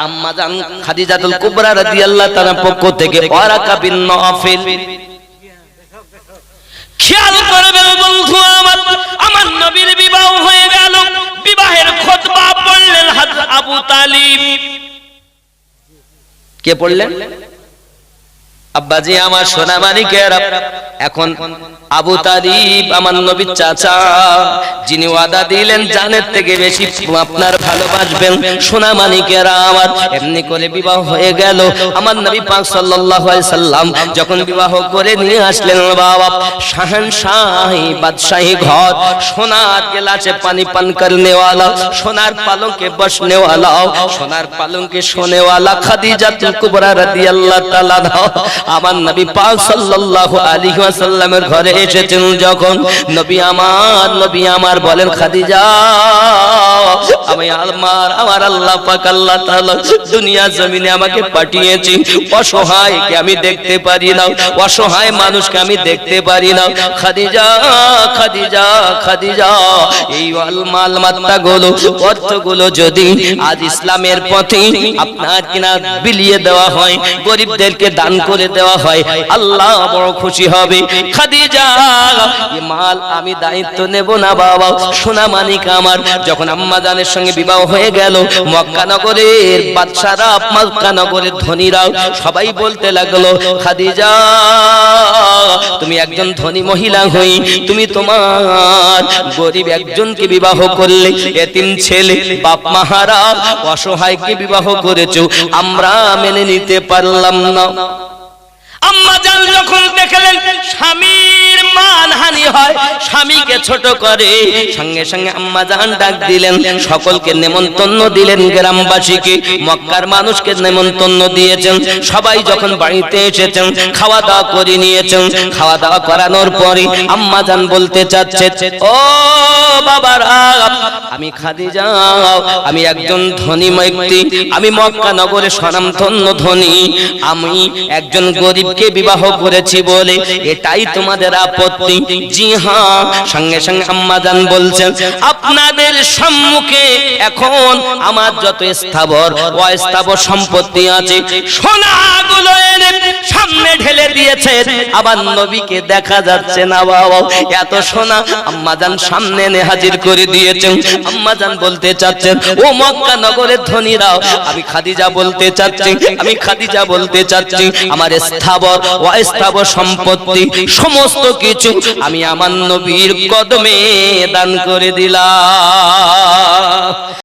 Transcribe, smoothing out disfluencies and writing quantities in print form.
আম্মা জান খাদিজাতুল কুবরা রাদিয়াল্লাহু তাআলার পক্ষ থেকে ওয়ারাকা বিন নওফল। খেয়াল করবেন বন্ধু আমার নবীর বিবাহ হয়ে গেল, বিবাহের খুতবা পড়লেন হযরত আবু তালিব। কে পড়লেন? আব্বাজি আমার সোনা মানিকেরা। এখন আবু তালিব আমার নবীর চাচা, যিনি ওয়াদা দিলেন জানের থেকে বেশি আপনার ভালোবাসবেন। সোনা মানিকেরা আমার এমনি করে বিবাহ হয়ে গেল। আমার নবী পাক সাল্লাল্লাহু আলাইহি সাল্লাম যখন বিবাহ করে নিয়ে আসলেন বাবা, শাহনশাহী বাদশাহী ঘর, সোনার গেলাসে পানি পান করনে वाला, সোনার পালঙ্কে বসনে वाला, সোনার পালঙ্কে শোনে वाला খাদিজাতুল কুবরা রাদিয়াল্লাহু তাআলা আমার নবী পাক সাল্লাল্লাহু আলাইহি ওয়াসাল্লামের ঘরে এসেছেন। যখন নবী আমার বলেন, খাদিজা আমার আল্লাহ পাক আল্লাহ তাআলা দুনিয়া জমিনে আমাকে পাঠিয়েছি, অসহায়কে আমি দেখতে পারি না, অসহায় মানুষকে আমি দেখতে পারি না। খাদিজা খাদিজা খাদিজা এই মাল মাত্তাগুলো অর্থগুলো যদি আজ ইসলামের পথে আপনার কিনা বিলিয়ে দেওয়া হয়, গরিবদেরকে দান করে দেওয়া হয়, আল্লাহ বড় খুশি হবে। খাদিজা এই মাল আমি দায়িত্ব নেব না বাবা। সোনা মানিক আমার যখন আম্মা জানের সঙ্গে বিবাহ হয়ে গেল, মক্কা নগরের বাদশারা, মক্কা নগরের ধনীরা সবাই বলতে লাগলো, খাদিজা তুমি একজন ধনী মহিলা হই তুমি তোমার গরিব একজনকে বিবাহ করলে, এতিম ছেলে বাপ মাহারা অসহায়কে বিবাহ করেছো, আমরা মেনে নিতে পারলাম না। আম্মা জান যখন দেখলেন স্বামীর মানহানি হয়, স্বামীকে ছোট করে, সঙ্গে সঙ্গে আম্মা জান ডাক দিলেন, সকলকে নেমন্তন্ন দিলেন, গ্রামবাসীকে মক্কার মানুষকে নেমন্তন্ন দিয়েছেন। সবাই যখন বাড়িতে এসেছেন খাওয়া দাওয়া করে নিয়েছেন। খাওয়া দাওয়া করানোর পরে আম্মা জান বলতে চাচ্ছে, ও বাবারা, আমি খাদিজা, আমি একজন ধনী ব্যক্তি, আমি মক্কা নগরে স্বনামধন্য ধনী, আমি একজন গরিবকে বিবাহ করেছি বলে এটাই তোমাদের আপত্তি? জি হ্যাঁ। সঙ্গে সঙ্গে আম্মা জান বলছেন, আপনাদের সম্মুখে এখন আমার যত স্থাবর অস্থাবর সম্পত্তি আছে সোনাগুলো এনে সামনে ঢেলে দিয়েছে, আবার নবীকে দেখা যাচ্ছে না বাবা। এত সোনা আম্মা জান সামনে এনে হাজির করে দিয়েছেন। আম্মা জান বলতে চাচ্ছেন, ও মক্কা নগরের ধনীরাও, আমি খাদিজা বলতে চাচ্ছি, আমি খাদিজা বলতে চাচ্ছি, আমার স্থাবর অস্থাবর সম্পত্তি সমস্ত কিছু আমি আমার নবীর কদমে দান করে দিলাম।